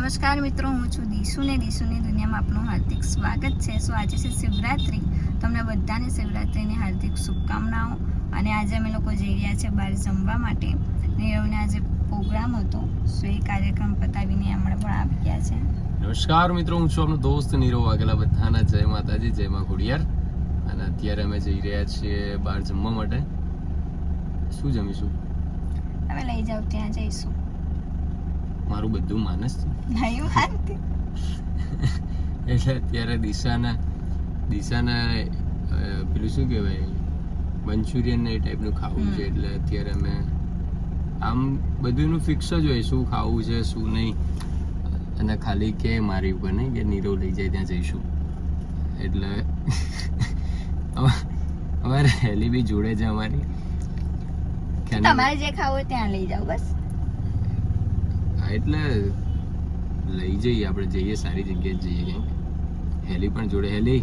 નમસ્કાર મિત્રો, હું છું દીશુ ને દીશુની દુનિયામાં આપનું હાર્દિક સ્વાગત છે. સો આજે છે શિવરાત્રિ. તમને બધાને શિવરાત્રિની હાર્દિક શુભકામનાઓ. અને આજે અમે લોકો જઈ રહ્યા છે બહાર જમવા માટે. નીરવને આજે પ્રોગ્રામ હતો, સો એ કાર્યક્રમ પતાવીને હમણાં પણ આવી ગયા છે. નમસ્કાર મિત્રો, હું છું આપનો દોસ્ત નીરવ વાઘેલા. બધાના જય માતાજી, જય માં ખોડિયાર. અને અત્યારે અમે જઈ રહ્યા છીએ બહાર જમવા માટે. શું જમીશું? તમે લઈ જાઓ, ત્યાં જઈશું. મારું બધું માનસ છે નહીં માનતી. એટલે અત્યારે દિશાના પેલું શું કહેવાય, મંચુરિયન એ ટાઈપનું ખાવું છે. એટલે અત્યારે અમે આમ બધુંનું ફિક્સ જ હોય, શું ખાવું છે શું નહીં. અને ખાલી કે મારી ઉપર નહીં કે નીરવ લઈ જાય ત્યાં જઈશું. એટલે અમારે હેલી બી જોડે છે અમારી. તમારે જે ખાવું હોય ત્યાં લઈ જાઓ બસ. એટલે લઈ જઈએ, આપણે જઈએ સારી જગ્યાએ જઈએ ક્યાંક. હેલી પણ જોડે. હેલી,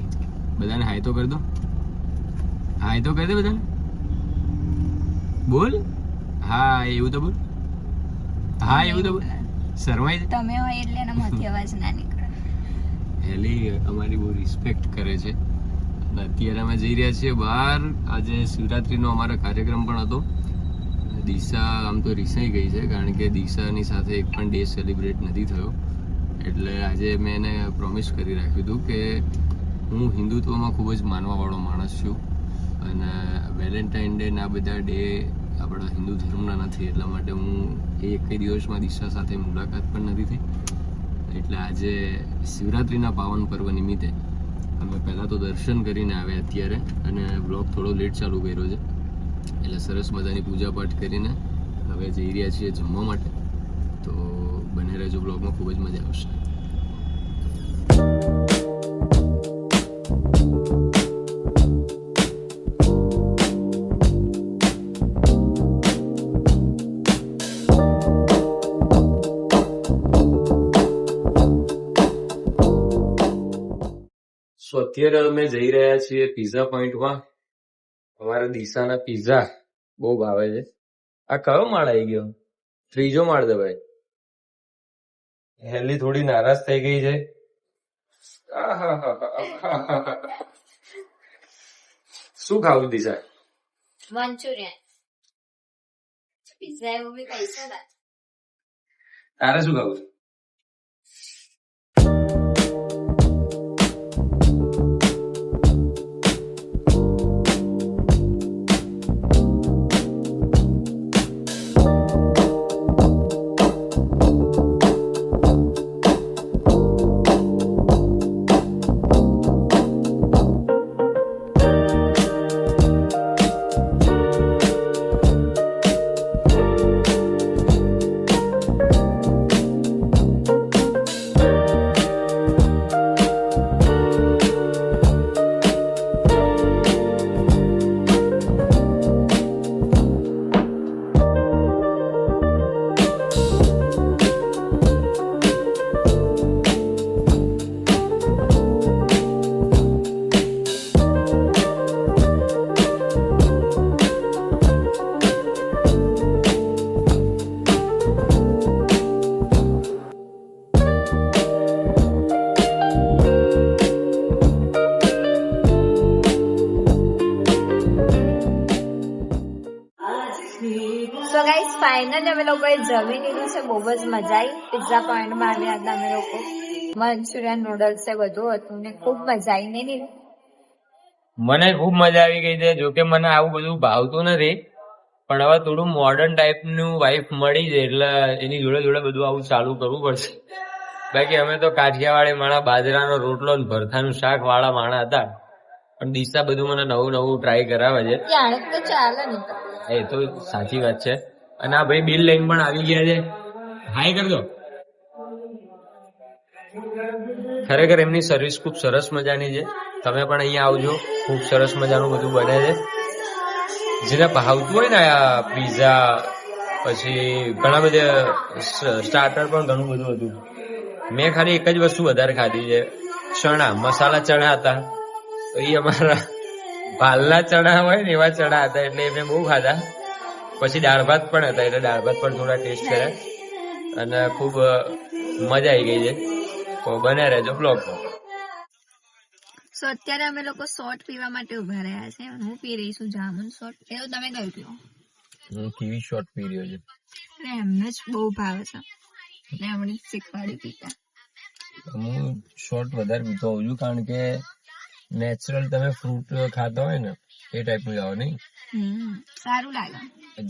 બધાને હાય તો કરી દો. હાય તો કરી દે બધાને. બોલ હા, એવું તો બોલ. હા એવું તો બોલ. શરમાઈ તમે હોય એટલે એના મોથી અવાજ ના નીકળે. હેલી અમારી બહુ રિસ્પેક્ટ કરે છે. અને અત્યારે અમે જઈ રહ્યા છીએ બહાર. આજે શિવરાત્રીનો અમારો કાર્યક્રમ પણ હતો. દિશા આમ તો રિસાઈ ગઈ છે, કારણ કે દિશાની સાથે એક પણ ડે સેલિબ્રેટ નથી થયો. એટલે આજે મેં એને પ્રોમિસ કરી રાખ્યું હતું કે હું હિન્દુત્વમાં ખૂબ જ માનવાવાળો માણસ છું, અને વેલેન્ટાઇન ડે ના બધા ડે આપણા હિન્દુ ધર્મના નથી. એટલા માટે હું એક દિવસમાં દિશા સાથે મુલાકાત પણ નથી થઈ. એટલે આજે શિવરાત્રિના પાવન પર્વ નિમિત્તે અમે પહેલાં તો દર્શન કરીને આવ્યા અત્યારે, અને બ્લોગ થોડો લેટ ચાલુ કર્યો છે. એટલે સરસ મજાની પૂજા પાઠ કરીને હવે જઈ રહ્યા છીએ જમવા માટે. તો બને રહેજો બ્લોગમાં, ખૂબ જ મજા આવશે. સો અત્યારે અમે જઈ રહ્યા છીએ પિઝા પોઈન્ટમાં. અમારા દિશાના પિઝા બહુ ભાવે છે. આ કયો માળ આવી ગયો? ત્રીજો માળ દે ભાઈ. હેલી થોડી નારાજ થઈ ગઈ છે. શું ખાવું દિશા? મંચુરિયન, પિઝા એવું બી ખાઈશું ને. તારે શું ખાવું? સો ગાઈસ, ફાઇનલી અમે લોકોએ જમી લીધું છે. બહુ જ મજા આવી. પિઝા પોઈન્ટમાં આવ્યા હતા અમે લોકો. મંચુરિયન નૂડલ્સ છે, બધું હતું ને ખૂબ મજા આવી. નહીં? મને ખૂબ મજા આવી ગઈ છે. જોકે મને આવું બધું ભાવતું નથી, પણ હવે થોડું મોડર્ન ટાઈપનું વાઇફ મળી છે, એટલે એની જોડે જોડે બધું આવું ચાલુ કરવું પડશે. બાકી અમે તો કાઠિયાવાડી માણા, બાજરાનો રોટલો ને ભરથાનું શાક વાળા માણા હતા. પણ દિશા બધું મને નવું નવું ટ્રાય કરાવે છે. તો ચાલે ને. એ તો સાચી વાત છે. અને આ ભાઈ બિલ લઈને પણ આવી ગયા છે. હાય કરી દો. ખરેખર એમની સર્વિસ ખૂબ સરસ મજાની છે. તમે પણ અહીંયા આવજો. ખૂબ સરસ મજાનું બધું બને છે. જેને ભાવતું હોય ને આ પીઝા, પછી ઘણા બધા સ્ટાર્ટર પણ ઘણું બધું હતું. મેં ખાલી એક જ વસ્તુ વધારે ખાધી છે, ચણા. મસાલા ચણા હતા, તો એ અમારા ભાલના ચણા હોય ને એવા ચણા હતા, એટલે મેં બહુ ખાધા. પછી દાળ ભાત પણ હતા, એટલે દાળ ભાત પણ થોડા ટેસ્ટ કર્યા. અને ખૂબ મજા આવી ગઈ છે. તો બન્યા રહેજો બ્લોગમાં. સો અત્યારે અમે લોકો શોર્ટ પીવા માટે ઉભા રહ્યા છે. હું પી રહી છું જામુન શોર્ટ. એવું તમે કયું પીવો? હું કીવી શોટ પી રહ્યો છું. અને એમને જ બહુ ભાવે છે. ને એમણે શીખવાડી પીતા. હું શોર્ટ વધારે પીતો હોઉં છું કારણ કે નેચરલ તમે ફ્રૂટ ખાતા હોય ને એ ટાઈપનું જ આવે નહીં. સારું લાગે.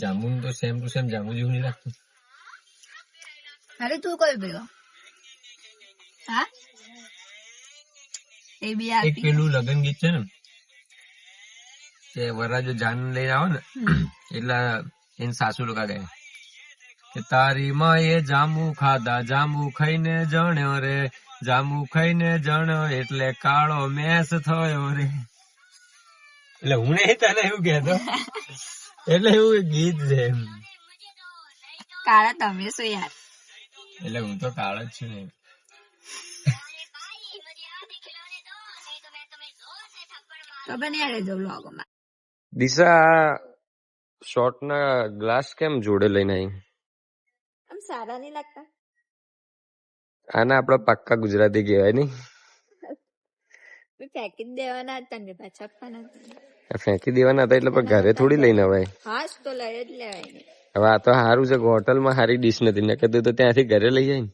જામુન તો સેમ ટુ સેમ જામુન જેવું નહીં લાગતું. અરે તું કયું પીવો? હા એ બી એક પેલું લગન ગીત છે ને કે વરરાજો જાન લઈને આવે ને એટલે એને સાસુ લોકો ગાય કે તારી માએ જાંબુ ખાધા જાંબુ ખાઈને જણ્યો રે જાંબુ ખાઈને જણ્યો એટલે કાળો મેસ થયો રે. એટલે હું નહીં તને એવું કહેતો, એટલે એવું ગીત છે. કાળા તમે શું યાર? એટલે હું તો કાળો જ છું ને. તો બની રહેજો વ્લોગમાં. દિશા શોર્ટ ના ગ્લાસ કેમ જોડે લઈને આવી? આમ સારા નહીં લાગતા? આના આપડા પાક્કા ગુજરાતી કહેવાય નહીં. ફેંકી જ દેવાના હતા ને પાછા આપવાના હતા. ફેંકી દેવાના હતા એટલે પણ ઘરે થોડી લઈને અવાય. હા તો લઈ જ લેવાય. હવે આ તો સારું છે હોટલમાં સારી ડીશ નથી ને કીધું તો ત્યાંથી ઘરે લઈ જાય ને.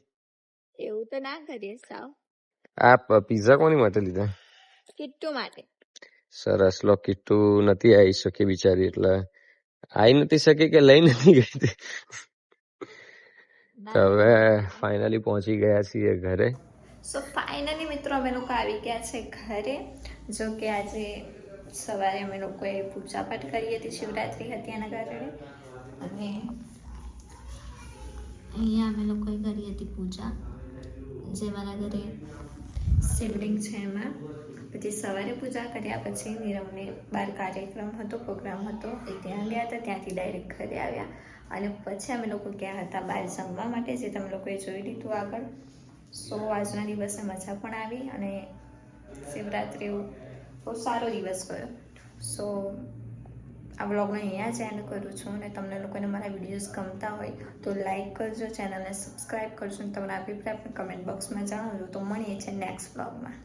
એવું તો ના કરીએ સાવ. આ પિઝા કોની માટે લીધા? કિટ્ટુ માટે. સરસ. લો કિટ્ટુ નથી આવી શકી બિચારી, એટલે આવી નથી શકી કે લઈ નથી ગઈ. તો હવે ફાઇનલી પહોંચી ગયા છીએ ઘરે. સો ફાઇનલી મિત્રો અમે લોકો આવી ગયા છે ઘરે. જો કે આજે સવારે અમે લોકોએ પૂજા પાઠ કરી હતી, શિવરાત્રી હતી એના કારણે. અને અહીંયા અમે લોકોએ કરી હતી પૂજા, જે મારા ઘરે શિવલિંગ છે એમાં. પછી સવારે પૂજા કર્યા પછી નીરવને બહાર કાર્યક્રમ હતો, પ્રોગ્રામ હતો, એ ત્યાં ગયા હતા. ત્યાંથી ડાયરેક્ટ ઘરે આવ્યા અને પછી અમે લોકો ગયા હતા બહાર જમવા માટે, જે તમે લોકોએ જોઈ લીધું આગળ. સો આજના દિવસે મજા પણ આવી અને શિવરાત્રિ બહુ સારો દિવસ ગયો. સો આ વ્લોગને અહીંયા જ એન્ડ કરું છું. અને તમને લોકોને મારા વિડીયોઝ ગમતા હોય તો લાઈક કરજો, ચેનલને સબસ્ક્રાઈબ કરજો અને તમારા અભિપ્રાય પણ કમેન્ટ બોક્સમાં જણાવજો. તો મળીએ છીએ નેક્સ્ટ વ્લોગમાં.